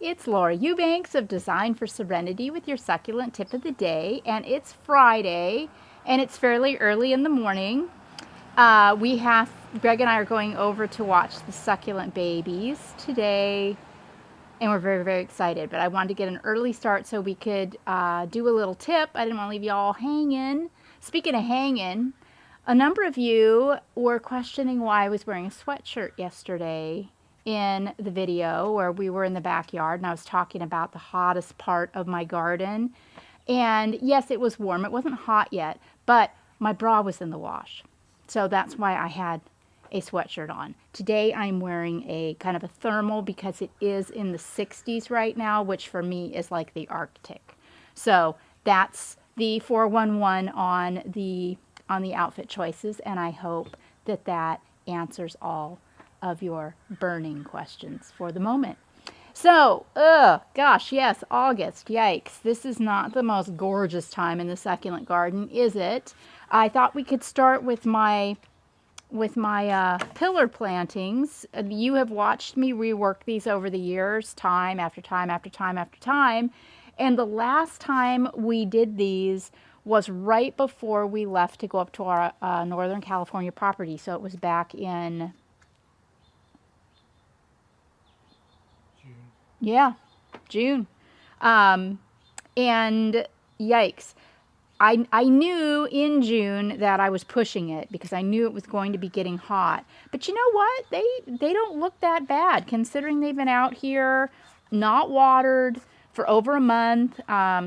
It's Laura Eubanks of Design for Serenity with your succulent tip of the day, and it's Friday, and it's fairly early in the morning. Greg and I are going over to watch the succulent babies today, and we're very, very excited. But I wanted to get an early start so we could do a little tip. I didn't want to leave you all hanging. Speaking of hanging, a number of you were questioning why I was wearing a sweatshirt yesterday in the video where we were in the backyard and I was talking about the hottest part of my garden. And yes, it was warm. It wasn't hot yet, but my bra was in the wash. So that's why I had a sweatshirt on. Today I'm wearing a kind of a thermal because it is in the 60s right now, which for me is like the Arctic. So that's the 411 on the outfit choices, and I hope that that answers all of your burning questions for the moment. So, gosh, yes, August, yikes. This is not the most gorgeous time in the succulent garden, is it? I thought we could start with my pillar plantings. You have watched me rework these over the years, time after time after time after time. And the last time we did these was right before we left to go up to our Northern California property. So it was back in, yeah, June. Um, and yikes. I knew in June that I was pushing it because I knew it was going to be getting hot. But you know what? They don't look that bad considering they've been out here not watered for over a month.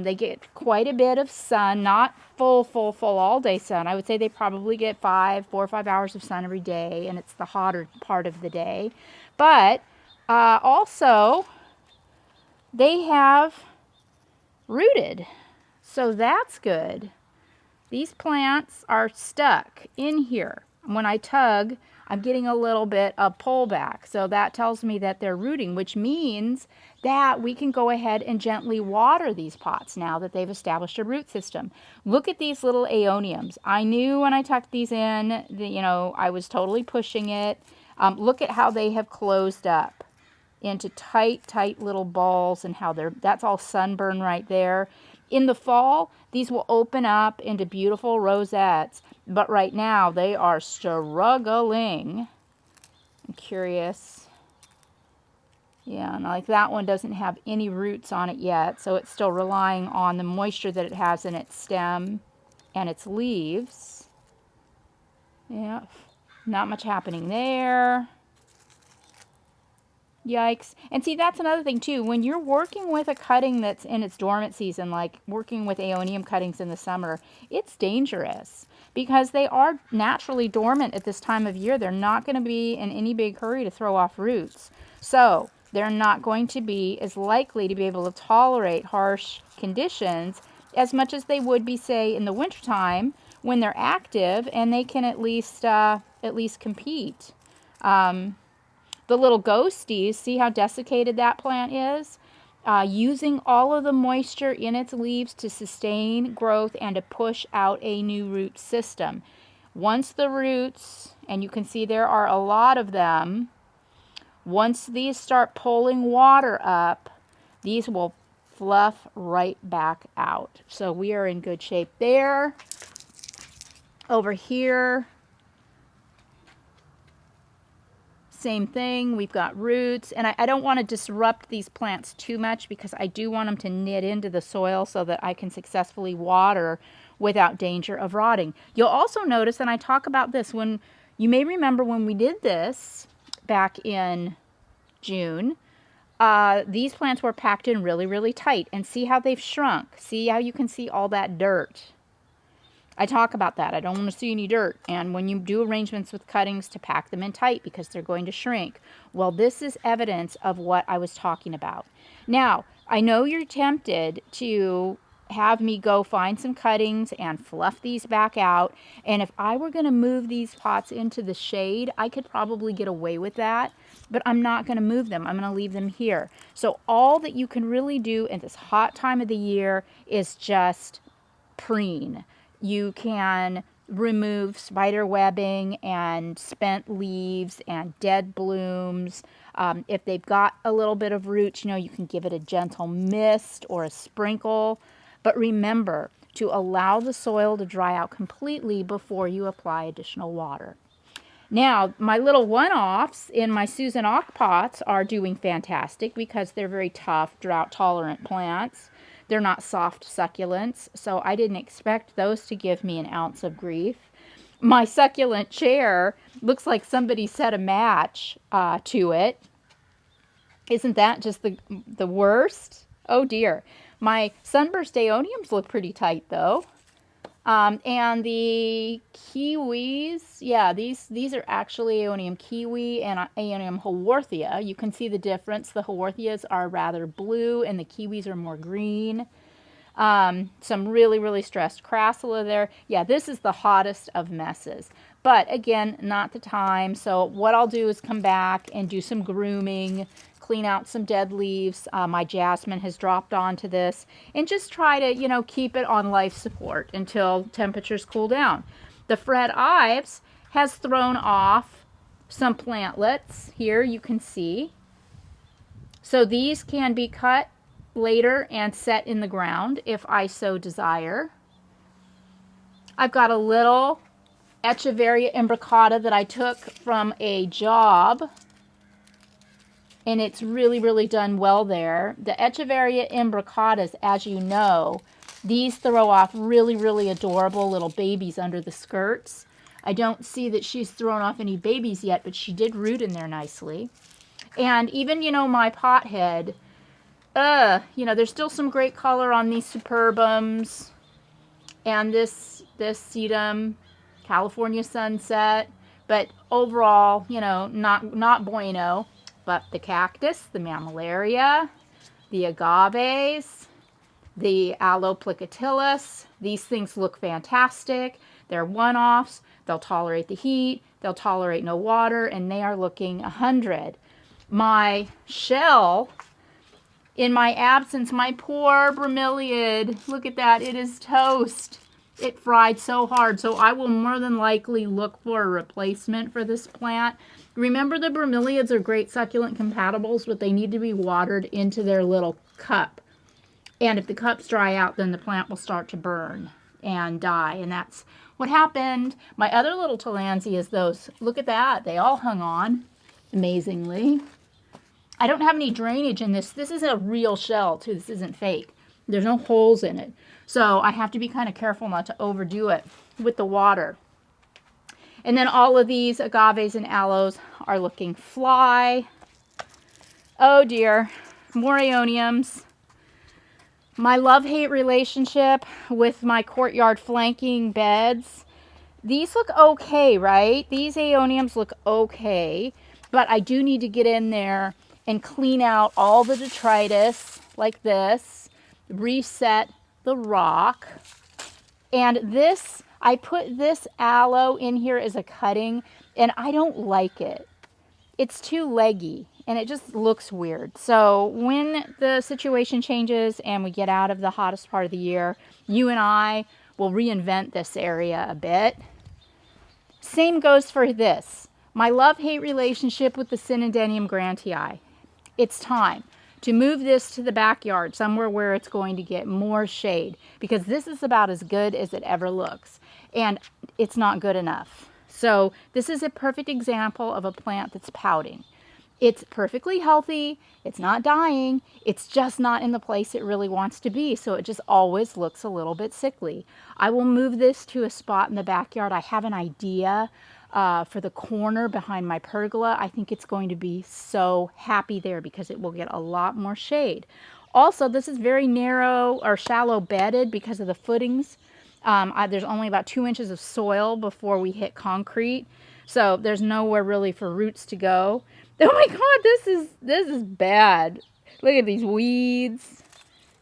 They get quite a bit of sun, not full all day sun. I would say they probably get 4 or 5 hours of sun every day, and it's the hotter part of the day. But also, they have rooted. So that's good. These plants are stuck in here. When I tug, I'm getting a little bit of pullback. So that tells me that they're rooting, which means that we can go ahead and gently water these pots now that they've established a root system. Look at these little aeoniums. I knew when I tucked these in, that, I was totally pushing it. Look at how they have closed up into tight little balls and how that's all sunburn right there. In the fall, these will open up into beautiful rosettes, but right now they are struggling. I'm curious. Yeah, and like that one doesn't have any roots on it yet, so it's still relying on the moisture that it has in its stem and its leaves. Yeah, not much happening there. Yikes. And see, that's another thing too. When you're working with a cutting that's in its dormant season, like working with aeonium cuttings in the summer, it's dangerous because they are naturally dormant at this time of year. They're not going to be in any big hurry to throw off roots. So they're not going to be as likely to be able to tolerate harsh conditions as much as they would be, say, in the wintertime when they're active and they can at least compete. The little ghosties, see how desiccated that plant is? Using all of the moisture in its leaves to sustain growth and to push out a new root system. Once the roots, and you can see there are a lot of them, once these start pulling water up, these will fluff right back out. So we are in good shape there. Over here, same thing, we've got roots, and I don't want to disrupt these plants too much because I do want them to knit into the soil so that I can successfully water without danger of rotting. You'll also notice, and I talk about this, when you may remember when we did this back in June, these plants were packed in really tight, and see how they've shrunk. See how you can see all that dirt. I talk about that. I don't want to see any dirt. And when you do arrangements with cuttings, to pack them in tight because they're going to shrink. Well, this is evidence of what I was talking about. Now, I know you're tempted to have me go find some cuttings and fluff these back out. And if I were going to move these pots into the shade, I could probably get away with that. But I'm not going to move them. I'm going to leave them here. So all that you can really do in this hot time of the year is just preen. You can remove spider webbing and spent leaves and dead blooms. If they've got a little bit of roots, you can give it a gentle mist or a sprinkle. But remember to allow the soil to dry out completely before you apply additional water. Now, my little one-offs in my Susan Ock pots are doing fantastic because they're very tough, drought-tolerant plants. They're not soft succulents, so I didn't expect those to give me an ounce of grief. My succulent chair looks like somebody set a match to it. Isn't that just the worst? Oh dear. My sunburst aeoniums look pretty tight though. And the kiwis, yeah, these are actually Aeonium kiwi and Aeonium haworthia. You can see the difference. The haworthias are rather blue and the kiwis are more green. Some really, really stressed crassula there. Yeah, this is the hottest of messes. But again, not the time. So what I'll do is come back and do some grooming, clean out some dead leaves. My jasmine has dropped onto this, and just try to, keep it on life support until temperatures cool down. The Fred Ives has thrown off some plantlets. Here you can see. So these can be cut later and set in the ground if I so desire. I've got a little Echeveria imbricata that I took from a job, and it's really, really done well there. The Echeveria imbricatas, as you know, these throw off really, really adorable little babies under the skirts. I don't see that she's thrown off any babies yet, but she did root in there nicely. And even, my pothead, there's still some great color on these superbums and this sedum, California sunset, but overall, not bueno. But the cactus, the mammillaria, the agaves, the Aloe these things look fantastic. They're one-offs. They'll tolerate the heat. They'll tolerate no water, and they are looking 100. My shell, in my absence, my poor bromeliad, look at that. It is toast. It fried so hard, so I will more than likely look for a replacement for this plant. Remember, the bromeliads are great succulent compatibles, but they need to be watered into their little cup. And if the cups dry out, then the plant will start to burn and die. And that's what happened. My other little Tillandsias, those, look at that. They all hung on, amazingly. I don't have any drainage in this. This is a real shell, too. This isn't fake. There's no holes in it. So I have to be kind of careful not to overdo it with the water. And then all of these agaves and aloes are looking fly. Oh dear, more aeoniums. My love-hate relationship with my courtyard flanking beds. These look okay, right? These aeoniums look okay, but I do need to get in there and clean out all the detritus like this, reset the rock. And this, I put this aloe in here as a cutting, and I don't like it. It's too leggy, and it just looks weird. So when the situation changes and we get out of the hottest part of the year, you and I will reinvent this area a bit. Same goes for this. My love-hate relationship with the Cynadenium grantii. It's time to move this to the backyard, somewhere where it's going to get more shade, because this is about as good as it ever looks, and it's not good enough. So this is a perfect example of a plant that's pouting. It's perfectly healthy, it's not dying, it's just not in the place it really wants to be, so it just always looks a little bit sickly. I will move this to a spot in the backyard. I have an idea for the corner behind my pergola. I think it's going to be so happy there because it will get a lot more shade. Also, this is very narrow or shallow bedded because of the footings. There's only about 2 inches of soil before we hit concrete, so there's nowhere really for roots to go. Oh my God, this is bad. Look at these weeds.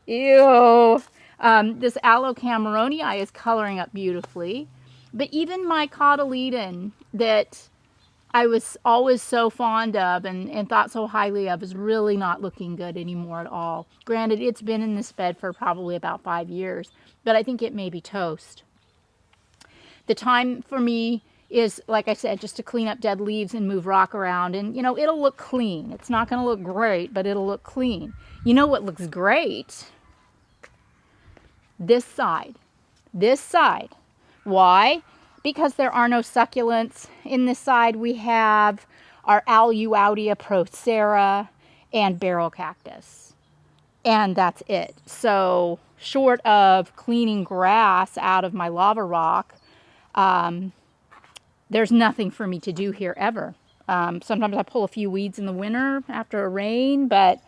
Ew. This Aloe cameronii is coloring up beautifully. But even my cotyledon that I was always so fond of and thought so highly of is really not looking good anymore at all. Granted, it's been in this bed for probably about 5 years, but I think it may be toast. The time for me is, like I said, just to clean up dead leaves and move rock around. And, you know, it'll look clean. It's not going to look great, but it'll look clean. You know what looks great? This side. This side. Why? Because there are no succulents. In this side, we have our Aluaudia procera and barrel cactus. And that's it. So, short of cleaning grass out of my lava rock, there's nothing for me to do here ever. Sometimes I pull a few weeds in the winter after a rain, but,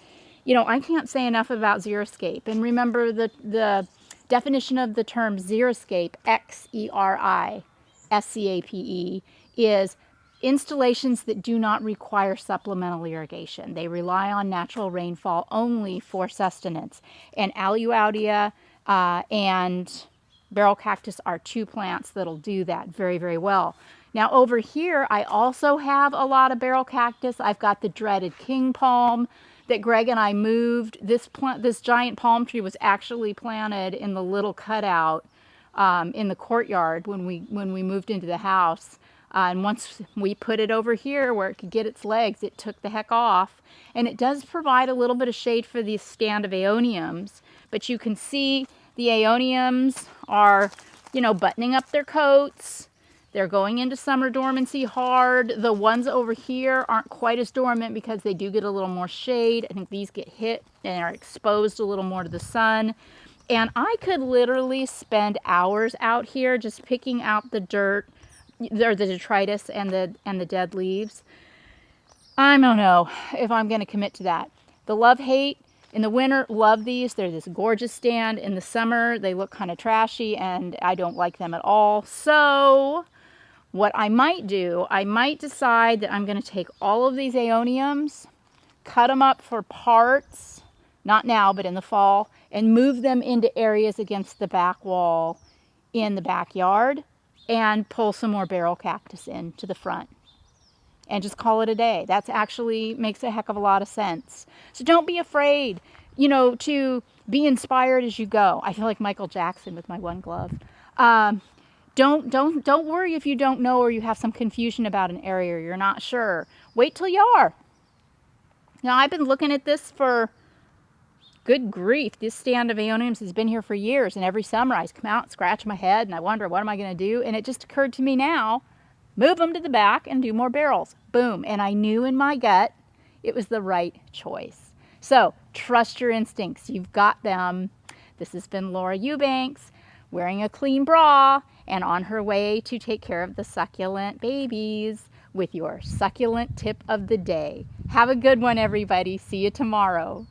you know, I can't say enough about xeriscape. And remember the definition of the term xeriscape, Xeriscape, is installations that do not require supplemental irrigation. They rely on natural rainfall only for sustenance. And Aluaudia and barrel cactus are two plants that'll do that very, very well. Now over here, I also have a lot of barrel cactus. I've got the dreaded king palm that Greg and I moved. This giant palm tree was actually planted in the little cutout in the courtyard when we moved into the house. And once we put it over here where it could get its legs, it took the heck off. And it does provide a little bit of shade for the stand of aeoniums. But you can see the aeoniums are, you know, buttoning up their coats. They're going into summer dormancy hard. The ones over here aren't quite as dormant because they do get a little more shade. I think these get hit and are exposed a little more to the sun. And I could literally spend hours out here just picking out the dirt, or the detritus and the dead leaves. I don't know if I'm going to commit to that. The love-hate. In the winter, love these. They're this gorgeous stand. In the summer, they look kind of trashy and I don't like them at all. So what I might do, I might decide that I'm going to take all of these aeoniums, cut them up for parts, not now, but in the fall, and move them into areas against the back wall in the backyard and pull some more barrel cactus in to the front. And just call it a day. That's actually makes a heck of a lot of sense. So don't be afraid, you know, to be inspired as you go. I feel like Michael Jackson with my one glove. Don't worry if you don't know or you have some confusion about an area or you're not sure. Wait till you are. Now, I've been looking at this for, good grief, this stand of aeoniums has been here for years, and every summer I come out, scratch my head, and I wonder, what am I going to do? And it just occurred to me now, move them to the back and do more barrels. Boom. And I knew in my gut it was the right choice. So trust your instincts. You've got them. This has been Laura Eubanks, wearing a clean bra and on her way to take care of the succulent babies with your succulent tip of the day. Have a good one, everybody. See you tomorrow.